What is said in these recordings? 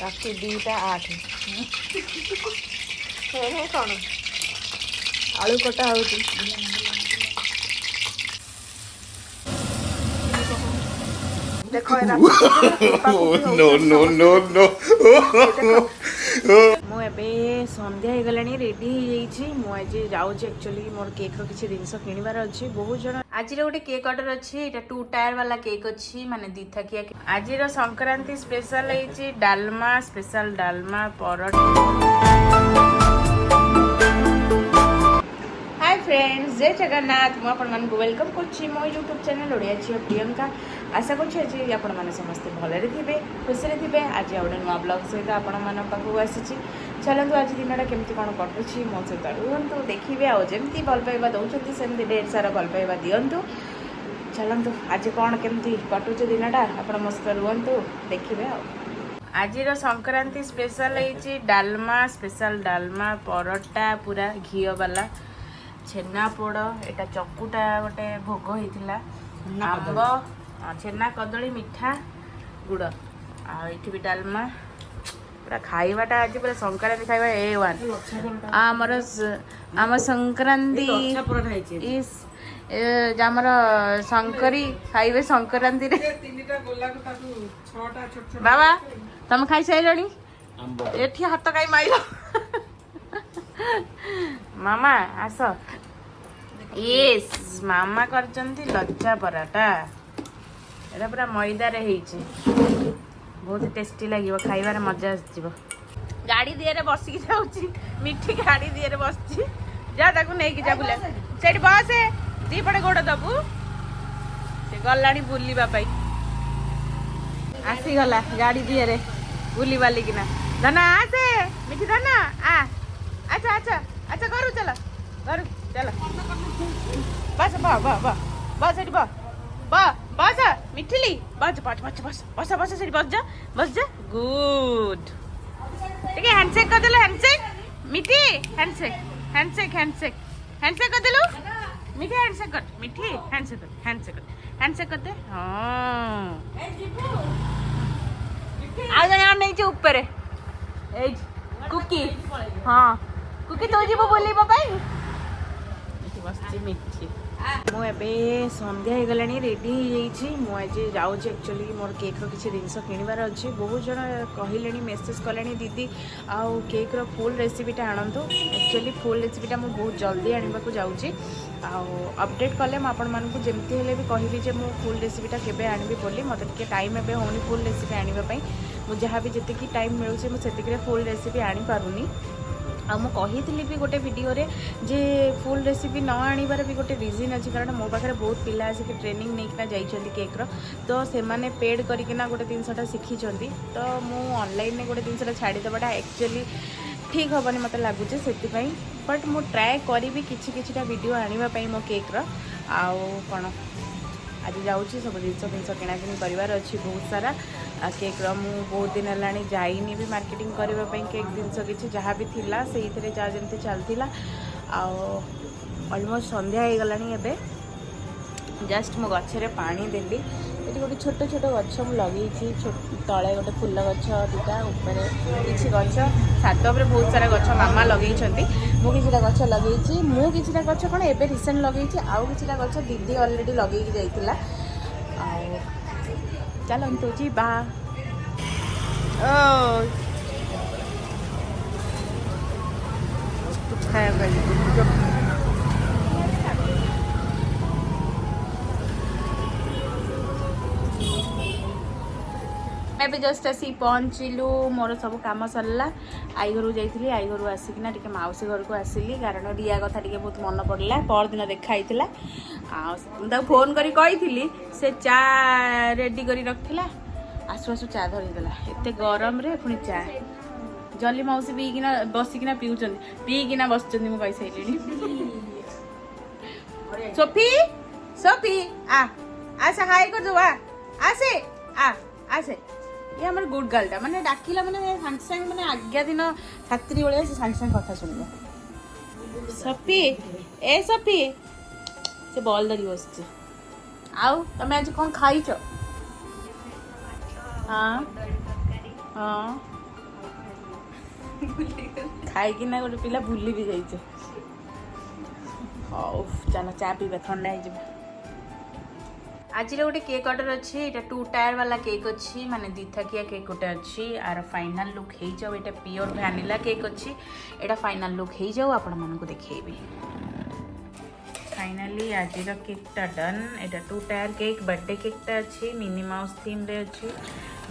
ରାତି 2:08 କ'ଣ ଆଳୁ କଟା ହେଉଛି। ଦେଖ ମୁଁ ଏବେ ସନ୍ଧ୍ୟା ହେଇଗଲାଣି, ରେଡି ହେଇଯାଇଛି। ମୁଁ ଆଜି ଯାଉଛି ଆକ୍ଚୁଆଲି ମୋର କେକ୍ର କିଛି ଜିନିଷ କିଣିବାର ଅଛି। ବହୁତ ଜଣ ଆଜିର ଗୋଟେ କେକ୍ ଅର୍ଡର ଅଛି। ଏଇଟା 2 ଟାୟାର ବାଲା କେକ୍ ଅଛି, ମାନେ ଦିଥାକିଆ। ଆଜିର ସଂକ୍ରାନ୍ତି ସ୍ପେଶାଲ ହେଇଛି ଡାଲମା, ସ୍ପେଶାଲ ଡାଲମା ପରଟା। हाय फ्रेंड्स, जय जगन्नाथ। मु आपण मानक वेलकम करछि मो यूट्यूब चैनल ओडिया झियो प्रियंका। आशा करछि आज आपण माने समस्त भलरे थिबे, खुशी थिबे। आज आउडे नुआ ब्लॉग सहित आपण मान पाखु आसीछि। चलंतु आज दिनटा केमती कोन कटुछि मो सहित रुहंतु, देखिबे। आ जेमती भल पाइबा दउछंती सेमती ढेर सारा भल पाइबा दियंतु। चलंतु आज कोन केमती कटुछि दिनटा आपण मो सहित रुहंतु, देखिबे। आजिर संक्रांति स्पेशल ହେଇଛି डालमा, स्पेशल डालमा परोटा पूरा घिओ वाला, छेना पोड़, एटा चकुटा गोटे भोग होइथिला, आंब, छेना कदली मिठा गुड़, आ एठी भी डालमा। पूरा खाइबाटा आज पूरा संक्रांति खाइबा A1। आमर संक्रांति इस जामर शंकरी खाइबे संक्रांति रे। बाबा तुम खाई साइलणी? एठी हाथ काई माइलो? मामा आस। यस, मामा करचंती लच्छा पराठा। एटा पूरा मैदा रे ହେଇଛି, बहुत टेस्टी लागिवो, खाइबार मजा आसीबो। गाड़ी दिए रे बसिकी जाउची, मिठी गाड़ी दिए रे बसची। जा ताकू नेकी जा बुला, सेठी बस दी पड़े गोड़ दबु। से गलाणी बुलीबा पाई, आसी गला गाड़ी दिए रे बुली वाली किना। धना आसे मिठी, धना आ। अच्छा अच्छा अच्छा, करू चलो, करू चलो। बस बा बा बा बस एठी बा बा बस मिठिली, बस बस बस बस बस बस सेठी बस जा, बस जा। गुड। ठीक है, हैंडशेक कर देलो, हैंडशेक मिठी, हैंडशेक हैंडशेक हैंडशेक हैंडशेक कर देलो मिठी, हैंडशेक कर मिठी, हैंडशेक कर, हैंडशेक कर, हैंडशेक कर दे। हां आ जने आ नहीं जे ऊपर ए कुकी। हां कुकी तो जीवो बोली पाई बसची मिठी। मु एबे संध्या हो गलानी, रेडी हो आज जाऊँगी। एक्चुअली मोर केक्र किसी जिनस किणवार अच्छी। बहुत जन कहले मेसेज कले दीदी आउ केक्र फुल रेसिपीटा आणतु। एक्चुअली फुल रेसिपीटा मुझे बहुत जल्दी आने को जाऊँगी। अपडेट कले मुझे जमती हेल्ले भी कहबी जे मु फुल रेसिपीटा केबे आनबी बोली। मते टिके टाइम एबे होनी फुल रेसिपी आनिबा पई। मु जहाँ भी जेतिकी टाइम मिलूँ मुझे फुल रेसिपी आनी पारुनी। आ मु कही भी गोटे वीडियो रे जे फुल रेसिपी न आनिबार भी गोटे रीजन अच्छी, कारण मो पाखे बहुत पिला आसिक ट्रेनिंग नहीं जाइछंती केक्र, तो से माने पेड करिकिना गोटे जिनसटा शिखिछंती। तो मु ऑनलाइन ने गोटे जिनसटा छाड़ी देबाटा एक्चुअली ठीक हेनी मत लगुचे, से बट मु ट्राए करी किछिटा वीडियो आनिबा पई मो केक्र। आउ कोन आज जाऊँगी सब जिनस किणाकिणी करार अच्छी बहुत सारा केक्र। मु बहुत दिन है जाइनी भी मार्केटिंग करने केक जिनस किसी जहाँ भी थिला से जहाँ जमी चलता। ऑलमोस्ट संध्या हो गलानी। एबे जस्ट मो गछरे पानी देली। ये गोटे छोट छोट गछ मु लगे, तले गोटे फूल गछ दुटा, ऊपर किसी गछ, छात पर बहुत सारा गछ मामा लगे। मुझे गछ लगे, मुझे गछ कौन एबे रिसेंट लगे, आउ कि गछ दीदी अलरेडी लगे जाइला। चलतु जीवा। एबे जस्ट आसी पहुँचलु, मोर सब कम सरला। आई घर जाइली, आई घर आसिकिना टिके माउसी घर को आसिली, कारण रिया कथा टिके बहुत मन पड़ला। पर दिन देखाइला, फोन करी कही से चा रेडी करी रखिला। आसु आसु चा धरीदेला, एते गरम रे पुणी चा। जली मौसी पीकिना बसिकिना पिउचंदी, पीकिना बसचंदी। मु कहि साइलिनी सोफी, सोफी आ आसे हाय कर दो, आसे आ आसे। ये हमारे गुड गर्लटा, माने डाकिला माने सांग सांग, माने आज्ञा दिन छात्री बळे से सांग सांग कथा सुनिबो। सोफी ए सोफी, से बॉल धरी बसছে। आउ तमे आज कोन खाइछो? हां हां ଖାଇକିନା ଗୋଟେ ପିଲା ଭୁଲି ବି ଯାଇଛେ। ହଉ ଚାଲ ଚା ପିଇବା, ଥଣ୍ଡା ହେଇଯିବ। ଆଜିର ଗୋଟେ କେକ୍ ଅର୍ଡର ଅଛି। ଏଇଟା 2 ଟାୟାର ବାଲା କେକ୍ ଅଛି, ମାନେ ଦିଥାକିଆ କେକ୍ ଗୋଟେ ଅଛି। ଆର ଫାଇନାଲ ଲୁକ୍ ହେଇଯାଉ। ଏଇଟା ପିଓର ଭ୍ୟାନିଲା କେକ୍ ଅଛି। ଏଇଟା ଫାଇନାଲ ଲୁକ୍ ହେଇଯାଉ, ଆପଣମାନଙ୍କୁ ଦେଖେଇବି। फाइनाली आज केकटा डन। एटा 2 टायर केक बर्थडे केकटा अच्छी मिनी माउस थीम रे अच्छी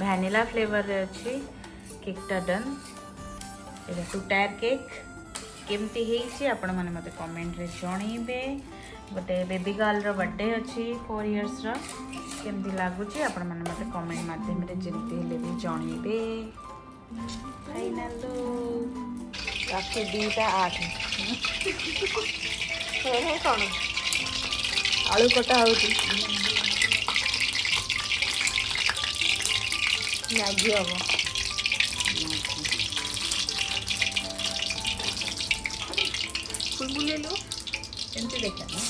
वैनिला फ्लेवर रे अच्छी केकटा डन। एटा 2 टायर केक केमती हेची आपण माने मते कमेंट रे जणैबे। गोटे बेबी गर्ल रो बर्थडे अच्छी 4 इयर्स रो केमती लागुची आपण माने मते कमेंट माध्यम रे जेमती हेले भी जणैबे। फाइनल रात 2:08 कौन आलू कटा होगी मैगी हम बुले लो एमती देखा ना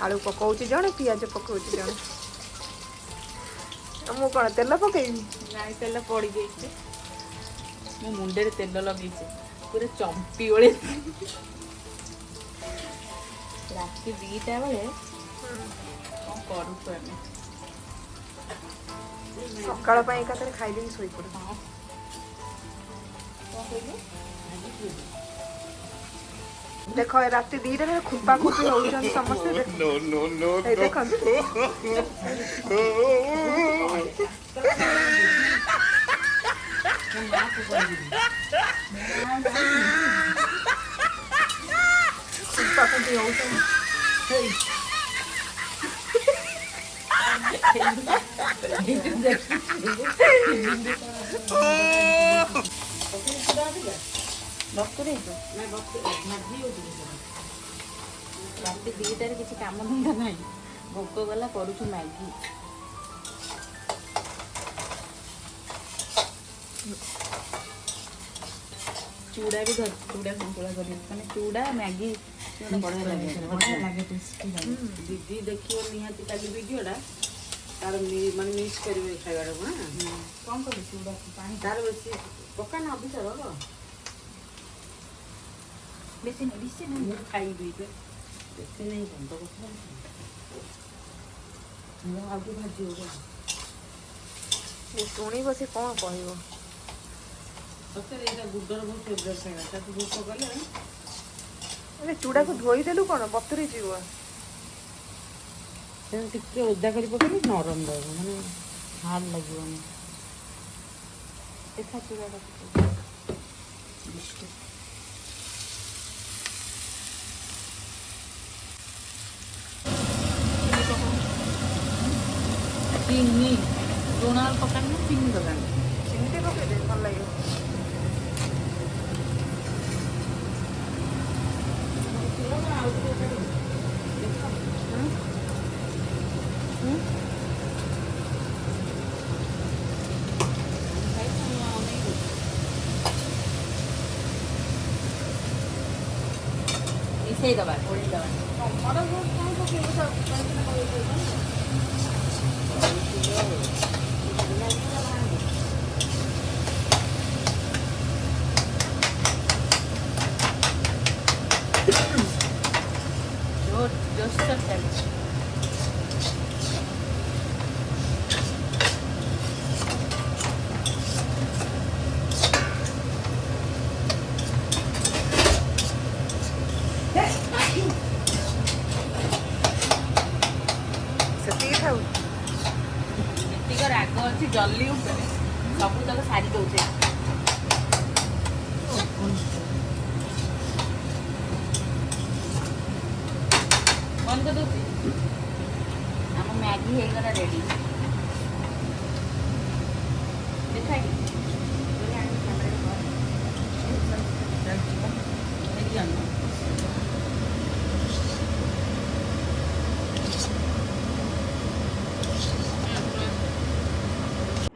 आलू पकाऊँ जड़े पिज पकाऊँ जड़े मु कौन तेल पकईबी ना तेल पड़ जाइए मो मुंडे तेल लगे पूरा चंपी बड़े रात 2टा बेले कौन करूँ सकाल एकाथरे खाईदे शोई पड़ देख रात 2टा खुपा खुपी होती समस्ते देख रात 2टार किसी काम धंदा ना भोक गला करूँ मैगी चूड़ा भी चूड़ा संतुला कर चूड़ा मैगी बढ़िया लगे दीदी देखिए निहाती काली वीडियोटा तार माने मिक्स करेंगे खाइबा को ना कौन कर चूड़ा पानी तार बेसी पका ना अभी सर बेसी नहीं खाई दी बेसी नहीं बंद कर आगे भाजी होगा शुणी बस कौन कह गुडर बहुत फेवरेट है भोक गले चूड़ा को धोईदेलु कौन बतुरी जीव टे ओदा कर पकड़ नरम रहा मैंने हार्ड लगे देखा चूड़ा चीनी लुण पकानी चीनी दरकार चीनी पकड़ दे भल लगे दबा थोड़ी दबा राग अच्छी जल्दी सब तक सारी दौचे बंद कर दूसरी आम मैगी होगा रेडी देखा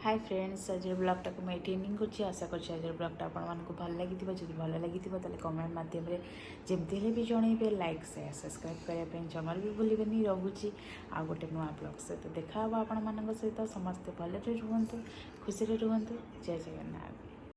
हाय फ्रेंड्स आज ब्लॉगटा को मुझे एंडिंग कर आशा कर आज ब्लॉगटा आपको भल लगी जब भल लगी कमेंट मध्यम जमी भी जनइबे लाइक शेयर सब्सक्राइब करने जमार भी भूलें रखुची आ गोटे नुआ ब्लॉग सहित देखा आपण मान सहित समस्ते भले रुहतु खुशी रुहतु जय जगन्नाथ।